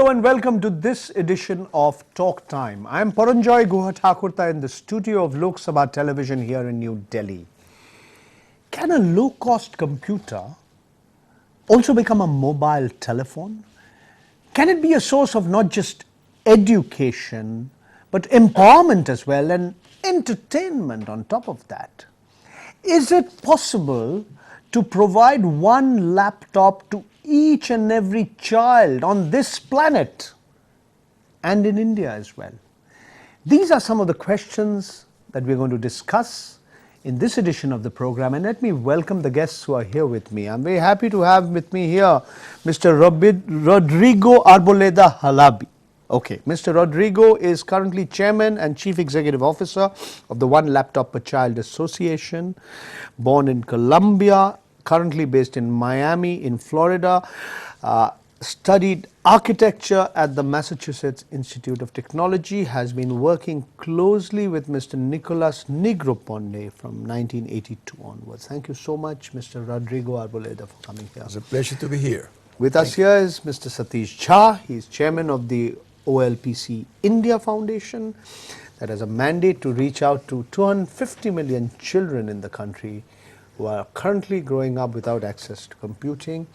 Hello and welcome to this edition of Talk Time. I am Paranjoy Guha-Thakurta in the studio of Lok Sabha Television here in New Delhi. Can a low-cost computer also become a mobile telephone? Can it be a source of not just education, but empowerment as well and entertainment on top of that? Is it possible to provide one laptop to each and every child on this planet and in India as well? These are some of the questions that we're going to discuss in this edition of the program, and let me welcome the guests who are here with me. I'm very happy to have with me here Mr. Rodrigo Arboleda Halabi. Okay, Mr. Rodrigo is currently Chairman and Chief Executive Officer of the One Laptop Per Child Association, born in Colombia, currently based in Miami in Florida, studied architecture at the Massachusetts Institute of Technology, has been working closely with Mr. Nicolas Negroponte from 1982 onwards. Thank you so much, Mr. Rodrigo Arboleda, for coming here. It's a pleasure to be here. With us here is Mr. Satish Jha. He is Chairman of the OLPC India Foundation that has a mandate to reach out to 250 million children in the country who are currently growing up without access to computing.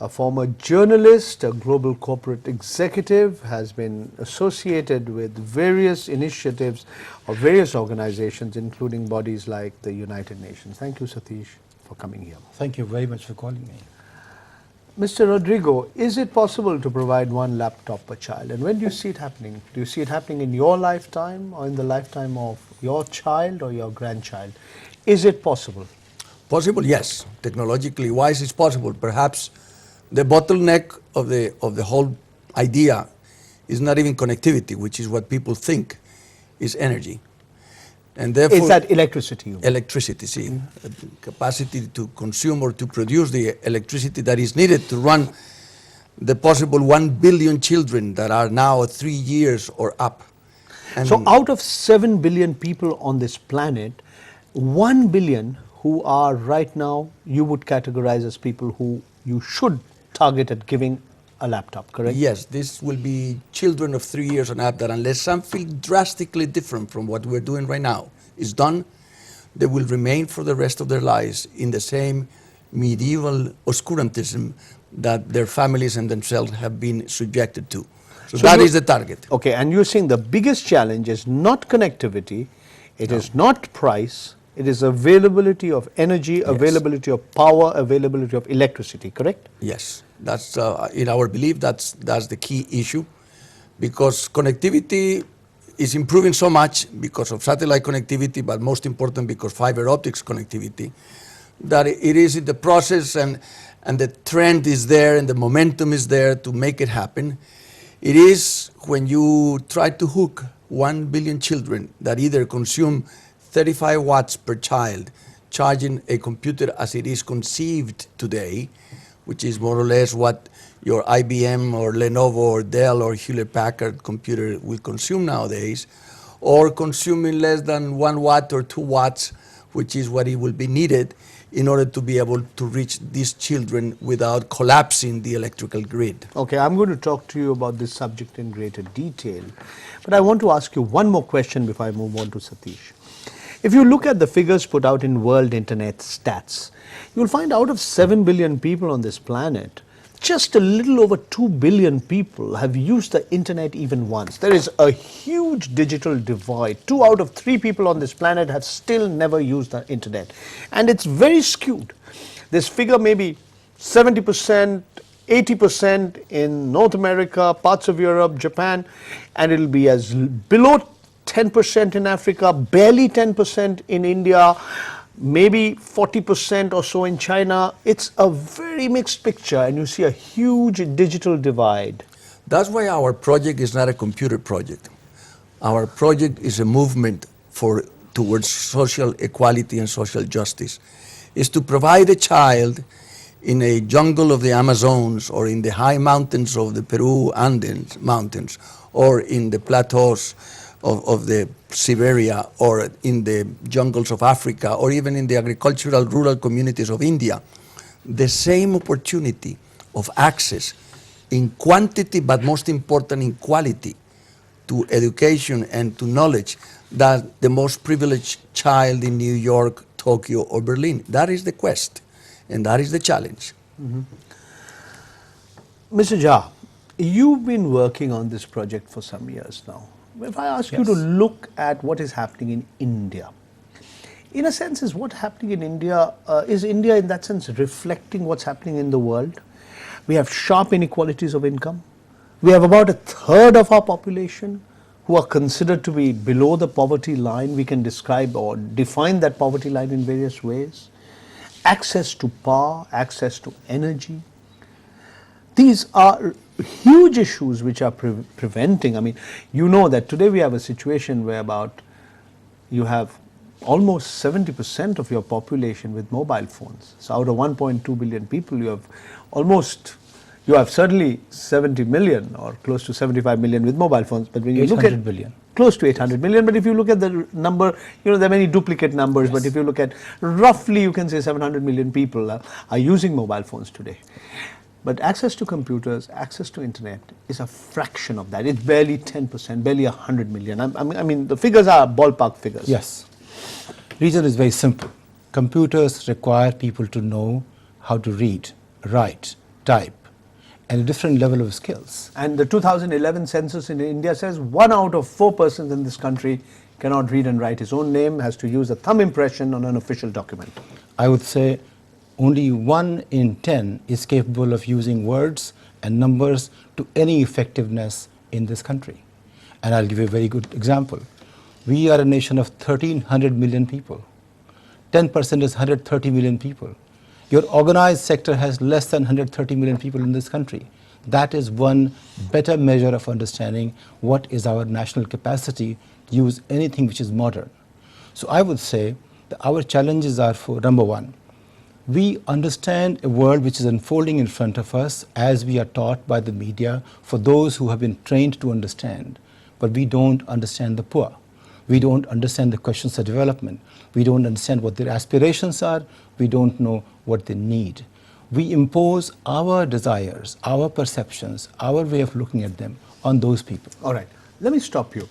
A former journalist, a global corporate executive, has been associated with various initiatives of various organizations, including bodies like the United Nations. Thank you, Satish, for coming here. Thank you very much for calling me. Mr. Rodrigo, is it possible to provide one laptop per child? And when do you see it happening? Do you see it happening in your lifetime or in the lifetime of your child or your grandchild? Is it possible? Possible, yes. Technologically wise, it's possible. Perhaps the bottleneck of the whole idea is not even connectivity, which is what people think is energy. And therefore, is that electricity? Electricity, see. Capacity to consume or to produce the electricity that is needed to run the possible 1 billion children that are now 3 years or up. And so out of 7 billion people on this planet, 1 billion who are right now, you would categorize as people who you should target at giving a laptop, correct? Yes, this will be children of 3 years and up that unless something drastically different from what we're doing right now is done, they will remain for the rest of their lives in the same medieval oscurantism that their families and themselves have been subjected to. So that is the target. Okay, and you're saying the biggest challenge is not connectivity, it is not price, it is availability of energy, yes, availability of power, availability of electricity, correct? Yes, that's in our belief that's the key issue, because connectivity is improving so much because of satellite connectivity, but most important because fiber optics connectivity, that it is in the process and the trend is there and the momentum is there to make it happen. It is when you try to hook 1 billion children that either consume 35 watts per child, charging a computer as it is conceived today, which is more or less what your IBM or Lenovo or Dell or Hewlett-Packard computer will consume nowadays, or consuming less than 1 watt or 2 watts, which is what it will be needed in order to be able to reach these children without collapsing the electrical grid. Okay, I'm going to talk to you about this subject in greater detail, but I want to ask you one more question before I move on to Satish. If you look at the figures put out in World Internet Stats, you'll find out of 7 billion people on this planet, just a little over 2 billion people have used the internet even once. There is a huge digital divide. 2 out of 3 people on this planet have still never used the internet. And it's very skewed. This figure may be 70%, 80% in North America, parts of Europe, Japan, and it'll be as below 10% in Africa, barely 10% in India, maybe 40% or so in China. It's a very mixed picture and you see a huge digital divide. That's why our project is not a computer project. Our project is a movement towards social equality and social justice. It's to provide a child in a jungle of the Amazons or in the high mountains of the Peru Andes mountains or in the plateaus of the Siberia or in the jungles of Africa or even in the agricultural rural communities of India, the same opportunity of access in quantity, but most important in quality, to education and to knowledge that the most privileged child in New York, Tokyo, or Berlin. That is the quest, and that is the challenge. Mr. Jha, you've been working on this project for some years now. If I ask you to Yes. look at what is happening in India, in a sense, is what happening in India, is India in that sense reflecting what's happening in the world? We have sharp inequalities of income. We have about a third of our population who are considered to be below the poverty line. We can describe or define that poverty line in various ways. Access to power, access to energy. These are huge issues which are preventing. I mean, you know that today we have a situation where about you have almost 70% of your population with mobile phones. So out of 1.2 billion people, you have certainly 70 million or close to 75 million with mobile phones. But when you look at 800 billion. close to 800 million, but if you look at the number, there are many duplicate numbers, but if you look at roughly, you can say 700 million people are using mobile phones today. But access to computers, access to internet is a fraction of that. It's barely 10%, barely 100 million. I mean, the figures are ballpark figures. Yes. Reason is very simple. Computers require people to know how to read, write, type, and a different level of skills. And the 2011 census in India says 1 out of 4 persons in this country cannot read and write his own name, has to use a thumb impression on an official document. I would say only 1 in 10 is capable of using words and numbers to any effectiveness in this country. And I'll give you a very good example. We are a nation of 1,300 million people. 10% is 130 million people. Your organized sector has less than 130 million people in this country. That is one better measure of understanding what is our national capacity to use anything which is modern. So I would say that our challenges are for, number one, we understand a world which is unfolding in front of us as we are taught by the media for those who have been trained to understand, but we don't understand the poor. We don't understand the questions of development. We don't understand what their aspirations are. We don't know what they need. We impose our desires, our perceptions, our way of looking at them on those people. All right, let me stop you.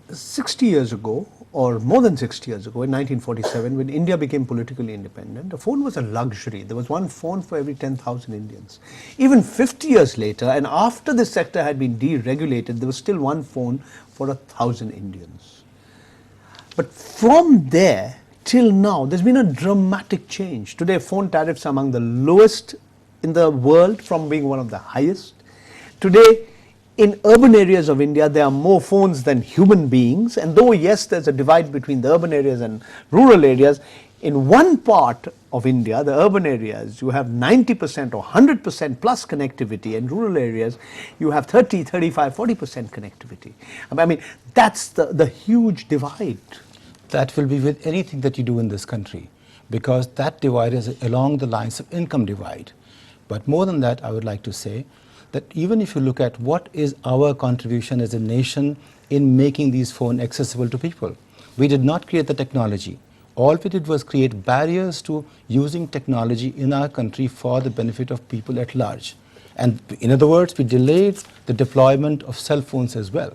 60 years ago, or more than 60 years ago, in 1947, when India became politically independent, a phone was a luxury. There was one phone for every 10,000 Indians. Even 50 years later, and after the sector had been deregulated, there was still one phone for 1,000 Indians. But from there till now, there's been a dramatic change. Today, phone tariffs are among the lowest in the world from being one of the highest. Today, in urban areas of India, there are more phones than human beings. And though, yes, there's a divide between the urban areas and rural areas, in one part of India, the urban areas, you have 90% or 100% plus connectivity. In rural areas, you have 30, 35, 40% connectivity. I mean, that's the huge divide. That will be with anything that you do in this country, because that divide is along the lines of income divide. But more than that, I would like to say that even if you look at what is our contribution as a nation in making these phones accessible to people, we did not create the technology. All we did was create barriers to using technology in our country for the benefit of people at large. And in other words, we delayed the deployment of cell phones as well.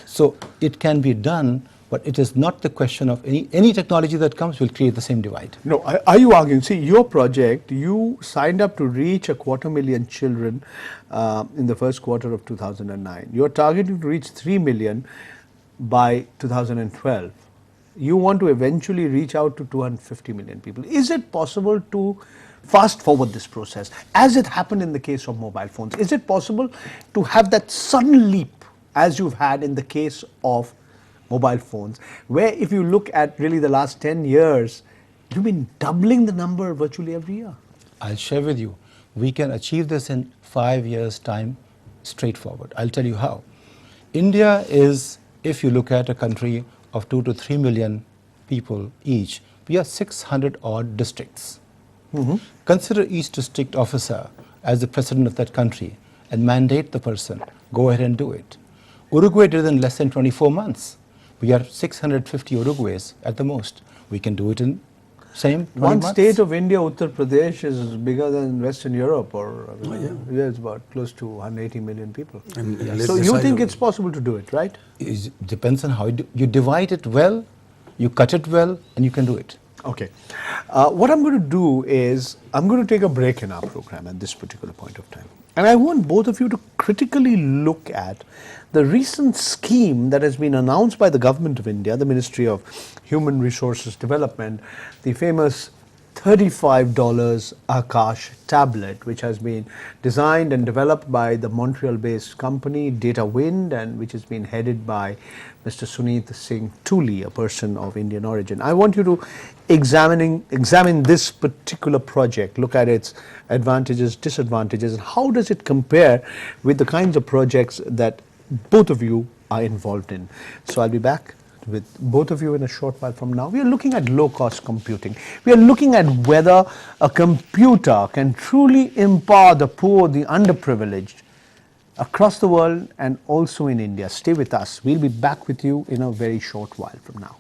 So it can be done, but it is not the question of any technology that comes will create the same divide. No, are you arguing? See, your project, you signed up to reach 250,000 children in the first quarter of 2009. You're targeting to reach 3 million by 2012. You want to eventually reach out to 250 million people. Is it possible to fast forward this process, as it happened in the case of mobile phones? Is it possible to have that sudden leap, as you've had in the case of mobile phones, where if you look at really the last 10 years, you've been doubling the number virtually every year? I'll share with you. We can achieve this in 5 years' time, straightforward. I'll tell you how. India is, if you look at a country of 2 to 3 million people each, we are 600 odd districts. Consider each district officer as the president of that country and mandate the person, go ahead and do it. Uruguay did it in less than 24 months. We are 650 Uruguays at the most. We can do it in Same, 20 One months. state of India, Uttar Pradesh, is bigger than Western Europe, or yeah, it's about close to 180 million people. And So the you size think of- it's possible to do it, right? It depends on how you divide it well, you cut it well, and you can do it. Okay. What I'm going to do is I'm going to take a break in our program at this particular point of time. And I want both of you to critically look at the recent scheme that has been announced by the Government of India, the Ministry of Human Resources Development, the famous $35 Akash tablet, which has been designed and developed by the Montreal-based company Data Wind, and which has been headed by Mr. Suneet Singh Tuli, a person of Indian origin. I want you to examine this particular project, look at its advantages, disadvantages, and how does it compare with the kinds of projects that both of you are involved in. So I'll be back with both of you in a short while from now. We are looking at low-cost computing. We are looking at whether a computer can truly empower the poor, the underprivileged across the world and also in India. Stay with us. We'll be back with you in a very short while from now.